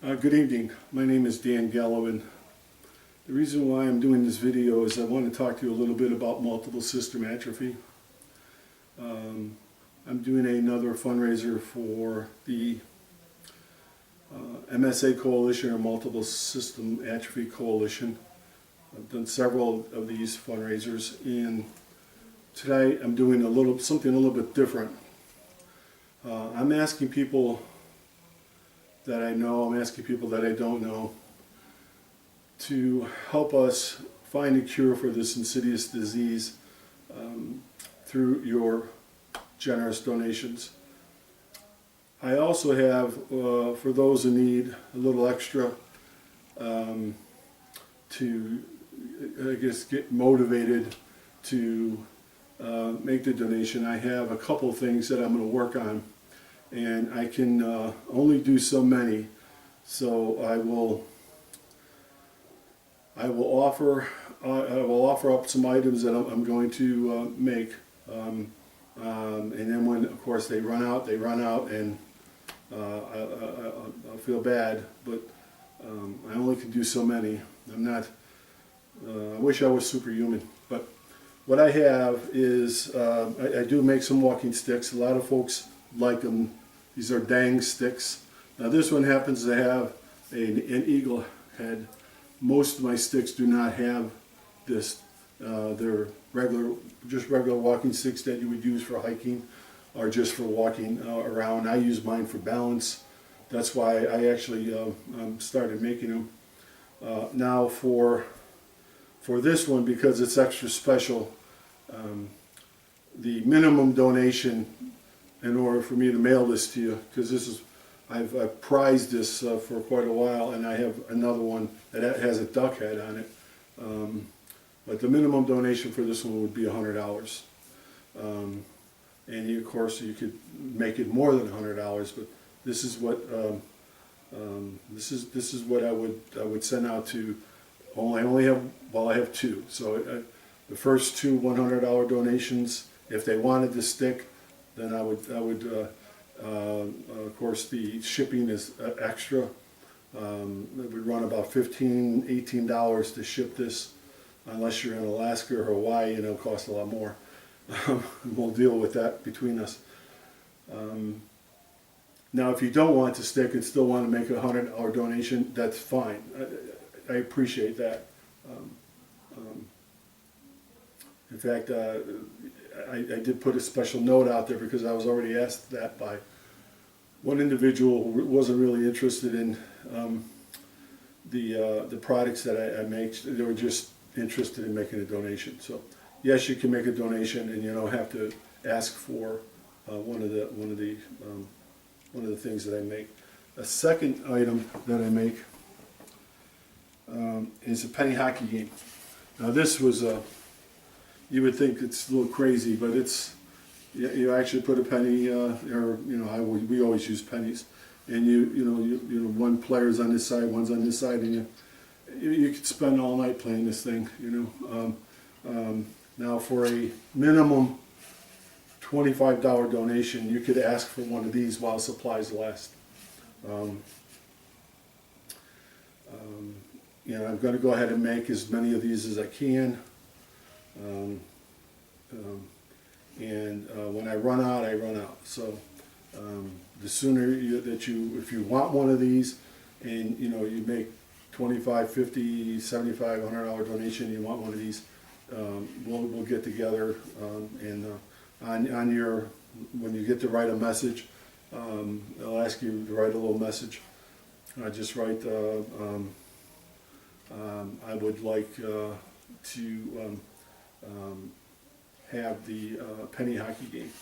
Good evening. My name is Dan Gallivan. The reason why I'm doing this video is I want to talk to you a little bit about multiple system atrophy. I'm doing another fundraiser for the MSA Coalition, or Multiple System Atrophy Coalition. I've done several of these fundraisers, and today I'm doing something a little bit different. I'm asking people that I know, I'm asking people that I don't know to help us find a cure for this insidious disease through your generous donations. I also have, for those in need, a little extra to, I guess, get motivated to make the donation. I have a couple things that I'm going to work on, and I can only do so many, so I will offer up some items that I'm going to make, and then when, of course, they run out, and I'll feel bad, but I only can do so many. I'm not. I wish I was superhuman, but what I have is I do make some walking sticks. A lot of folks like them. These are dang sticks. Now this one happens to have an eagle head. Most of my sticks do not have this. They're just regular walking sticks that you would use for hiking or just for walking around. I use mine for balance. That's why I actually started making them. Now for this one, because it's extra special, the minimum donation in order for me to mail this to you, because this is, I've prized this for quite a while, and I have another one that has a duck head on it. But the minimum donation for this one would be $100. And of course you could make it more than $100, but this is what this is what I would send out to. I only have, well, I have two. So the first two $100 donations, if they wanted the stick, then I would of course the shipping is extra. It would run about $15, $18 to ship this, unless you're in Alaska or Hawaii, and it'll cost a lot more. We'll deal with that between us. Now, if you don't want to stick and still want to make a $100 donation, that's fine. I appreciate that. In fact, I did put a special note out there because I was already asked that by one individual who wasn't really interested in the products that I make. They were just interested in making a donation. So yes, you can make a donation, and you don't have to ask for one of the things that I make. A second item that I make is a penny hockey game. Now this was you would think it's a little crazy, but it's, you actually put a penny, or we always use pennies, and you know one player's on this side, one's on this side, and you could spend all night playing this thing, you know. Now for a minimum $25 donation, you could ask for one of these while supplies last. You know, I'm going to go ahead and make as many of these as I can. When I run out, I run out. So the sooner if you want one of these, and you know you make $25, $50, $75, $100 donation, you want one of these, we'll get together, and on your, when you get to write a message, I'll ask you to write a little message. Just write, I would like to have the penny hockey game.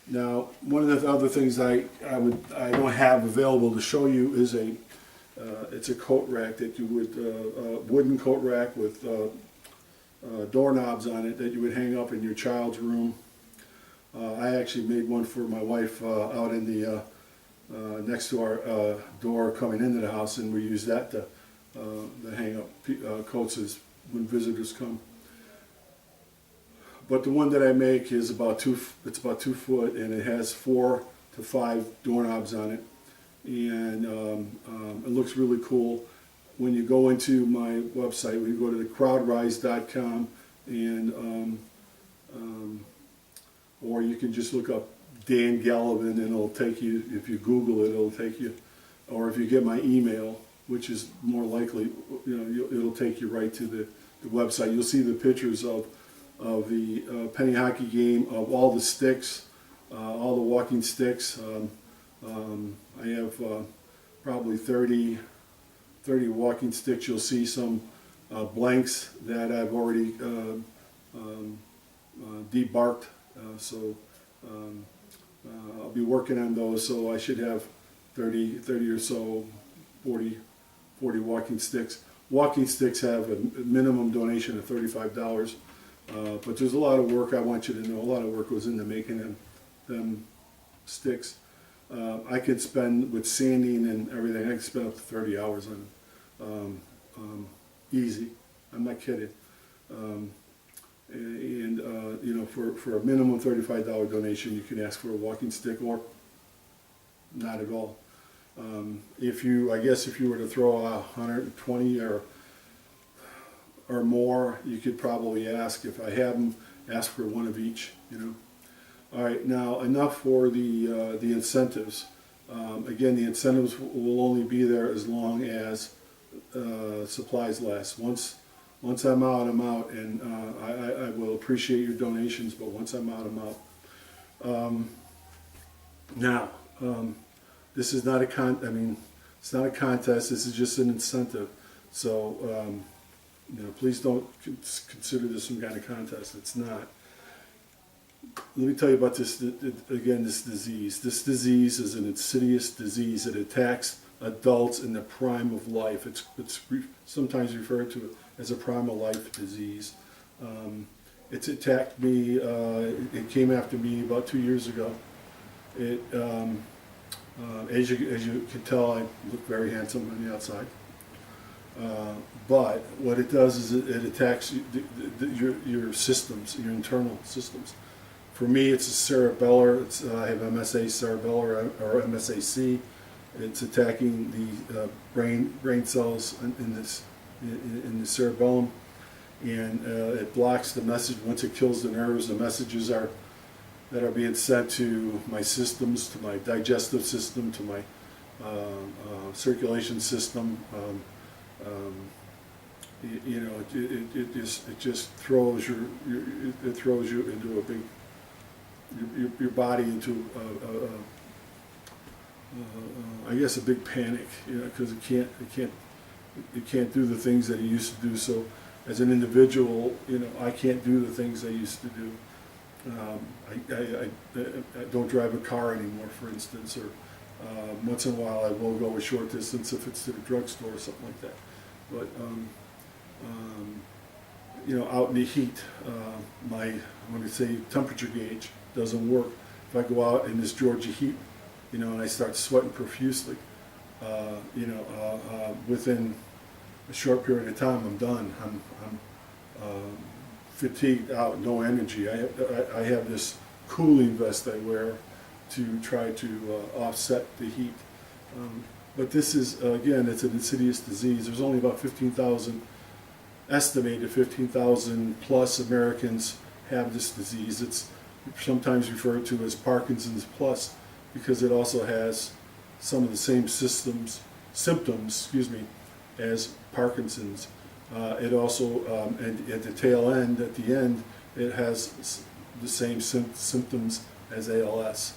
Now, one of the other things I don't have available to show you is it's a coat rack that you would, a wooden coat rack with doorknobs on it that you would hang up in your child's room. I actually made one for my wife out in the next to our door coming into the house, and we use that to hang up coats as when visitors come. But the one that I make is it's about 2 foot, and it has 4 to 5 doorknobs on it. and it looks really cool. When you go into my website, when you go to the crowdrise.com, and or you can just look up Dan Gallivan, and it'll take you, if you Google it, it'll take you, or if you get my email, which is more likely, it'll take you right to the website. You'll see the pictures of the penny hockey game, of all the sticks, all the walking sticks. I have probably 30 walking sticks. You'll see some blanks that I've already debarked, so I'll be working on those, so I should have 30 or so, 40 walking sticks. Walking sticks have a minimum donation of $35, but there's a lot of work. I want you to know a lot of work goes into making them sticks. I could spend, with sanding and everything, I could spend up to 30 hours on it. Easy. I'm not kidding. For a minimum $35 donation, you can ask for a walking stick, or not at all. If you were to throw 120 or more, you could probably ask, if I have them, ask for one of each. All right, now enough for the incentives. Again, the incentives will only be there as long as supplies last. Once I'm out, I'm out, and I will appreciate your donations, but once I'm out, I'm out. This is not a it's not a contest. This is just an incentive. So, please don't consider this some kind of contest. It's not. Let me tell you about this again. This disease. This disease is an insidious disease. It attacks adults in the prime of life. It's sometimes referred to as a prime of life disease. It's attacked me. It came after me about 2 years ago. As you can tell, I look very handsome on the outside. But what it does is it attacks your systems, your internal systems. For me, it's a cerebellar. I have MSA cerebellar, or MSAC. It's attacking the brain cells in the cerebellum, and it blocks the message. Once it kills the nerves, the messages that are being sent to my systems, to my digestive system, to my circulation system. It just throws you into a big, your body into I guess a big panic, because it can't do the things that it used to do. So as an individual, I can't do the things I used to do. I don't drive a car anymore, for instance, or once in a while I will go a short distance if it's to the drugstore or something like that. But out in the heat, when I say temperature gauge doesn't work. If I go out in this Georgia heat, and I start sweating profusely, within a short period of time, I'm done. I'm fatigued out, no energy. I have this cooling vest I wear to try to offset the heat. But this is, again, it's an insidious disease. There's only about 15,000, estimated 15,000 plus Americans have this disease. It's sometimes referred to as Parkinson's plus, because it also has some of the same symptoms, as Parkinson's. It also, and at the tail end, at the end, it has the same symptoms as ALS,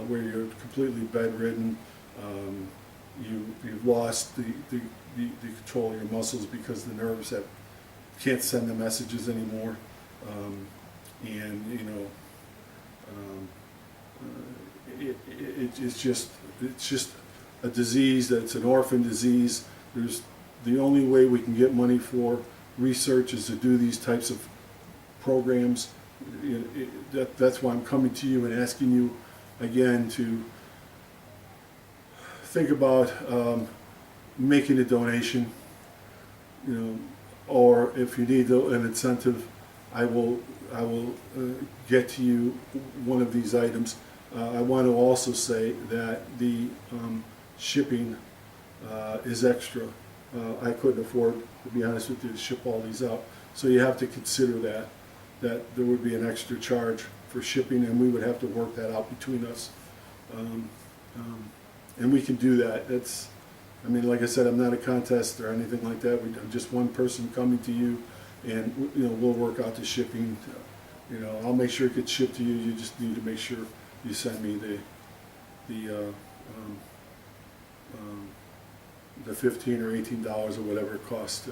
where you're completely bedridden. You've lost the control of your muscles because the nerves can't send the messages anymore, it's just a disease that's an orphan disease. The only way we can get money for research is to do these types of programs. That's why I'm coming to you and asking you again to think about making a donation, or if you need an incentive, I will get to you one of these items. I want to also say that the shipping is extra. I couldn't afford, to be honest with you, to ship all these out. So you have to consider that there would be an extra charge for shipping, and we would have to work that out between us. And we can do that. I mean, like I said, I'm not a contest or anything like that. I'm just one person coming to you, and we'll work out the shipping. I'll make sure it gets shipped to you. You just need to make sure you send me the $15 or $18 or whatever it costs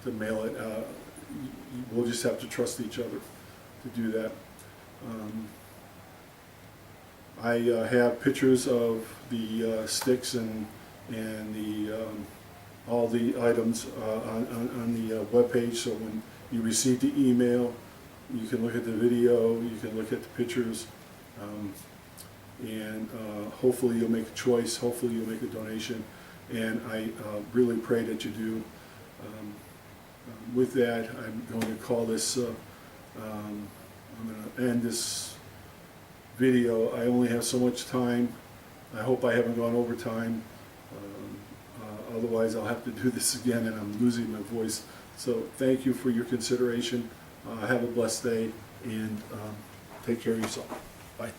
to mail it. We'll just have to trust each other to do that. I have pictures of the sticks and all the items on the webpage, so when you receive the email, you can look at the video, you can look at the pictures, and hopefully you'll make a choice, hopefully you'll make a donation, and I really pray that you do. With that, I'm going to call this, I'm going to end this video. I only have so much time. I hope I haven't gone over time. Otherwise I'll have to do this again and I'm losing my voice. So thank you for your consideration. Have a blessed day, and take care of yourself. Bye.